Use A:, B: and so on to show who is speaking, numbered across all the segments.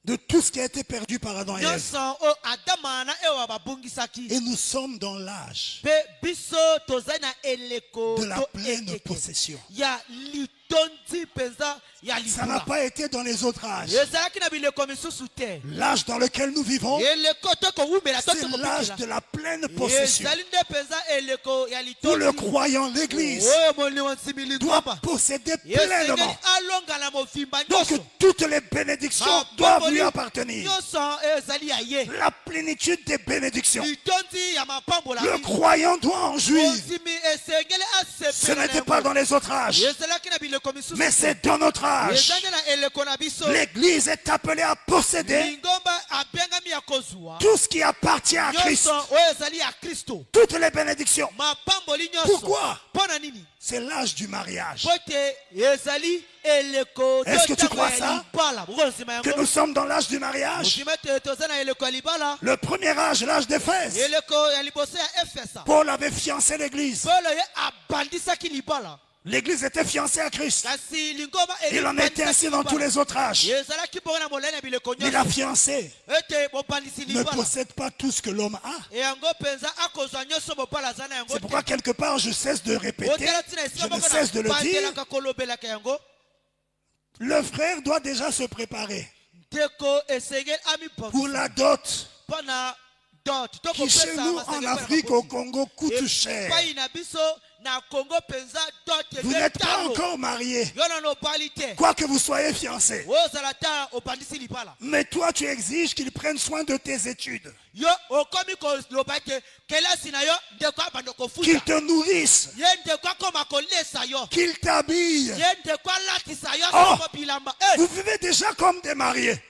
A: de tout ce qui a été perdu par Adam et Ève. Et nous sommes dans l'âge de la pleine possession. Ça n'a pas été dans les autres âges. L'âge dans lequel nous vivons, c'est l'âge de la pleine possession. Où le croyant, l'Église, doit posséder pleinement. Donc toutes les bénédictions doivent lui appartenir. La plénitude des bénédictions. Le croyant doit en jouir. Ce n'était pas dans les autres âges, mais c'est dans notre âge. L'Église est appelée à posséder tout ce qui appartient à Christ. Toutes les bénédictions. Pourquoi? C'est l'âge du mariage. Est-ce que tu crois ça? Que nous sommes dans l'âge du mariage? Le premier âge, l'âge d'Éphèse. Paul avait fiancé l'Église. L'Église était fiancée à Christ. Il en était ainsi dans tous les autres âges. Mais la fiancée ne possède pas tout ce que l'homme a. C'est pourquoi quelque part je cesse de répéter, je ne cesse de le dire. Le frère doit déjà se préparer pour la dot qui chez nous en Afrique au Congo coûte cher. Vous n'êtes pas encore marié, quoi que vous soyez fiancé. Mais toi tu exiges qu'il prenne soin de tes études, qu'il te nourrisse, qu'il t'habille. Oh, vous vivez déjà comme des mariés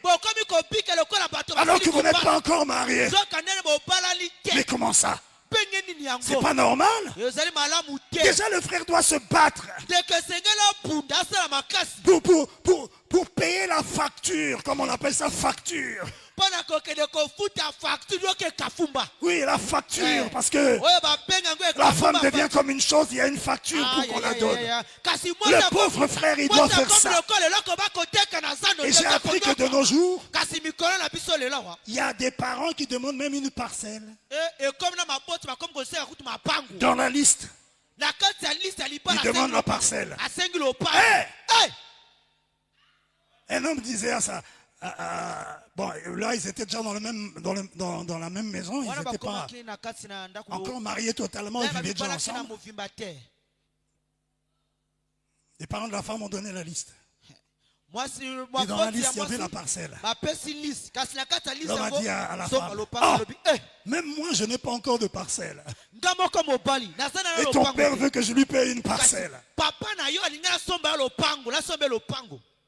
A: alors que vous n'êtes pas encore mariés. Mais comment ça? C'est pas normal. Déjà le frère doit se battre pour payer la facture, comme on appelle ça, facture. Oui, la facture, parce que la femme devient comme une chose, il y a une facture pour qu'on la donne. Le pauvre frère, il doit faire ça. Et j'ai appris que de nos jours, il y a des parents qui demandent même une parcelle dans la liste. Ils demandent la parcelle. Hey! Un homme disait à ça. Bon, là, ils étaient déjà dans la même maison. Ils n'étaient pas encore mariés totalement. Ils vivaient déjà ensemble. Les parents de la femme ont donné la liste. Et dans la liste, il y avait la parcelle. L'homme a dit à la femme, ah, même moi, je n'ai pas encore de parcelle. Et ton père veut que je lui paye une parcelle.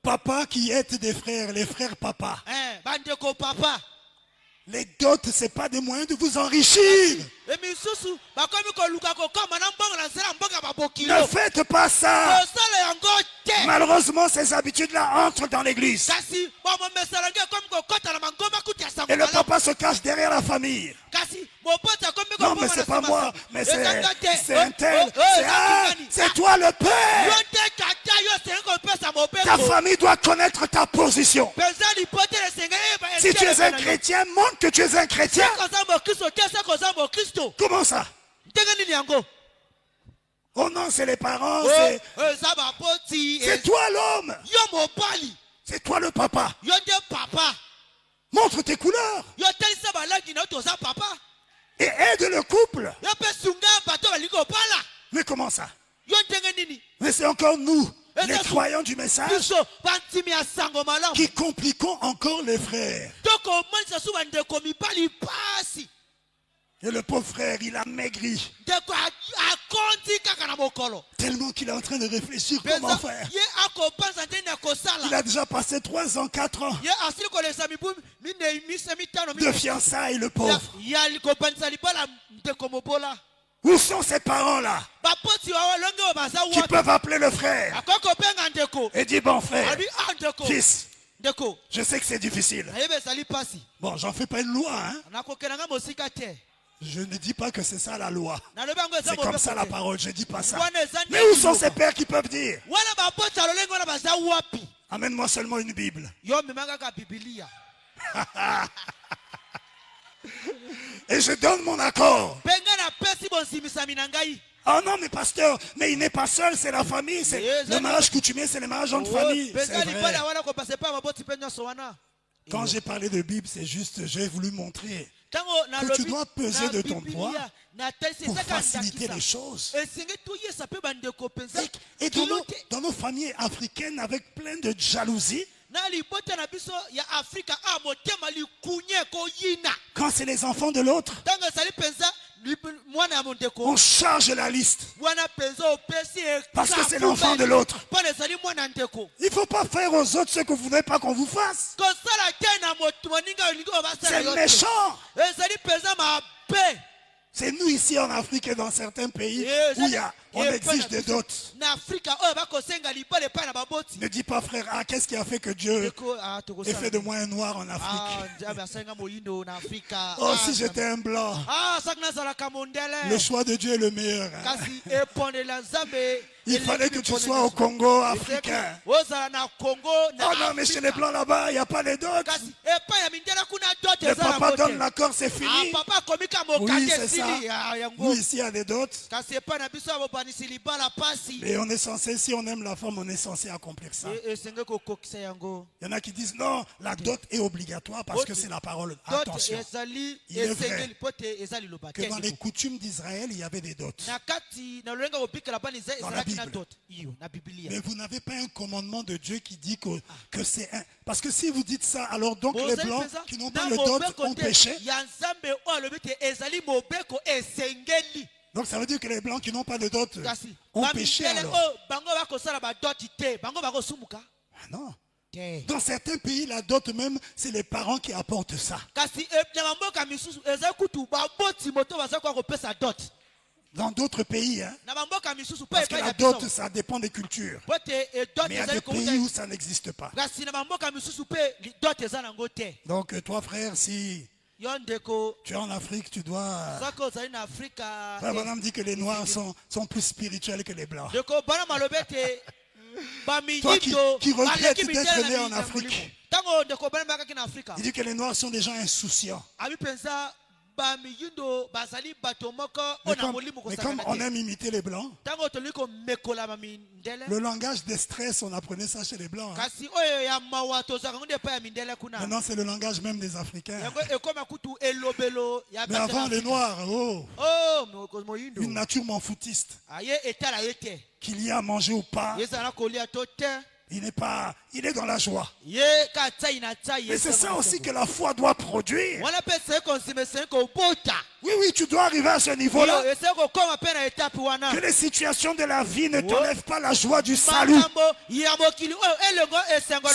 A: Papa qui aide des frères, les frères papa. Les dots, ce n'est pas des moyens de vous enrichir. Ne faites pas ça. Malheureusement, ces habitudes-là entrent dans l'église. Et le papa se cache derrière la famille. Non, mais c'est pas moi, mais c'est un tel. C'est toi le père. Ta famille doit connaître ta position. Si tu es un chrétien, montre que tu es un chrétien. Comment ça? Oh non, c'est les parents. C'est toi l'homme. C'est toi le papa. Montre tes couleurs. Et aide le couple. Mais comment ça? Mais c'est encore nous, les croyants du message, qui compliquons encore les frères. Et le pauvre frère, il a maigri. Tellement qu'il est en train de réfléchir comment faire. Il a déjà passé 3 ans, 4 ans de fiançailles, le pauvre. Où sont ces parents-là qui peuvent appeler le frère et dire, bon frère, fils, je sais que c'est difficile. Bon, j'en fais pas une loi, hein. Je ne dis pas que c'est ça la loi. C'est comme ça la parole, je ne dis pas ça. Mais où sont ces pères qui peuvent dire,
B: Amène-moi seulement une Bible. Et je donne mon accord. Oh non, mais pasteur, mais il n'est pas seul, c'est la famille. C'est le mariage coutumier, c'est le mariage entre familles. C'est vrai. Quand j'ai parlé de Bible, c'est juste, j'ai voulu montrer que tu dois peser de ton poids pour faciliter les choses. Et dans nos familles africaines, avec plein de jalousie, quand c'est les enfants de l'autre, on charge la liste parce que c'est l'enfant de l'autre. Il ne faut pas faire aux autres ce que vous ne voulez pas qu'on vous fasse. C'est méchant. C'est nous ici en Afrique et dans certains pays où on exige des dots. Ne dis pas frère, qu'est-ce qui a fait que Dieu ait fait de moi un noir en Afrique? Oh, si j'étais un blanc. Le choix de Dieu est le meilleur. Il fallait que tu sois au Congo africain. Oh non, mais chez les blancs là-bas, il n'y a pas les dots. Le papa donne l'accord, c'est fini. Oui, c'est ça. Nous, ici, il y a des dots. Mais on est censé, si on aime la femme, on est censé accomplir ça. Il y en a qui disent non, la dot est obligatoire parce que c'est la parole. Attention. Il est vrai que dans les coutumes d'Israël, il y avait des dots. Dans la Bible. Mais vous n'avez pas un commandement de Dieu qui dit que c'est un... Parce que si vous dites ça, alors donc les blancs qui n'ont pas le dot ont péché. Donc ça veut dire que les blancs qui n'ont pas de dot ont péché alors. Ah non. Dans certains pays, la dot même, c'est les parents qui apportent ça. Dans d'autres pays, hein, parce que la dot, ça dépend des cultures. Mais il y a des pays où ça n'existe pas. Donc toi frère, si tu es en Afrique, tu dois... Frère Branham dit que les noirs sont plus spirituels que les blancs. Toi qui regrettes d'être né en Afrique, il dit que les noirs sont des gens insouciants. Mais comme on aime imiter les blancs, le langage des stress, on apprenait ça chez les blancs. Hein. Maintenant, c'est le langage même des Africains. Mais avant, les noirs, une nature m'en foutiste. Qu'il y a à manger ou pas, il est dans la joie. Et c'est ça aussi que la foi doit produire. Oui, tu dois arriver à ce niveau-là. Que les situations de la vie ne t'enlèvent pas la joie du salut.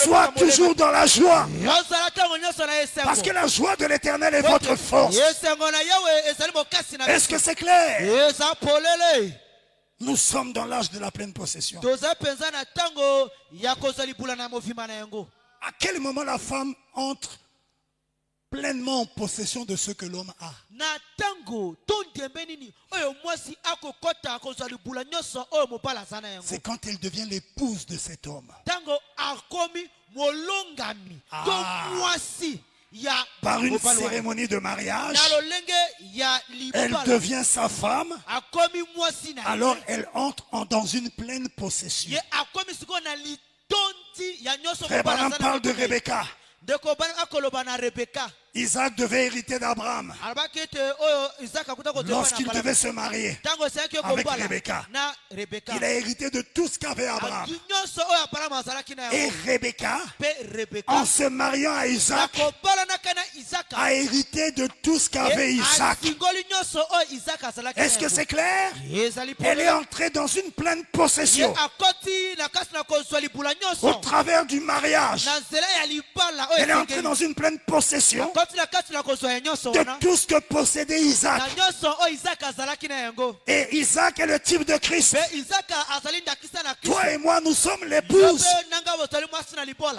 B: Sois toujours dans la joie. Parce que la joie de l'Éternel est votre force. Est-ce que c'est clair? Nous sommes dans l'âge de la pleine possession. À quel moment la femme entre pleinement en possession de ce que l'homme a? C'est quand elle devient l'épouse de cet homme. Par une cérémonie de mariage, elle devient sa femme, alors elle entre dans une pleine possession. Frère Branham parle de Rebecca. Isaac devait hériter d'Abraham lorsqu'il devait se marier avec Rebecca. Il a hérité de tout ce qu'avait Abraham. Et Rebecca, en se mariant à Isaac, a hérité de tout ce qu'avait Isaac. Est-ce que c'est clair? Elle est entrée dans une pleine possession au travers du mariage. Elle est entrée dans une pleine possession de tout ce que possédait Isaac. Et Isaac est le type de Christ. Toi et moi, nous sommes l'épouse.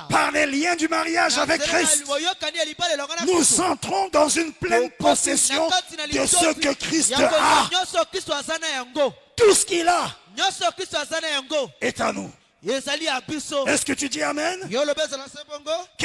B: Par les liens du mariage avec Christ, nous entrons dans une pleine possession de ce que Christ a. Tout ce qu'il a est à nous. Est-ce
A: que tu dis Amen?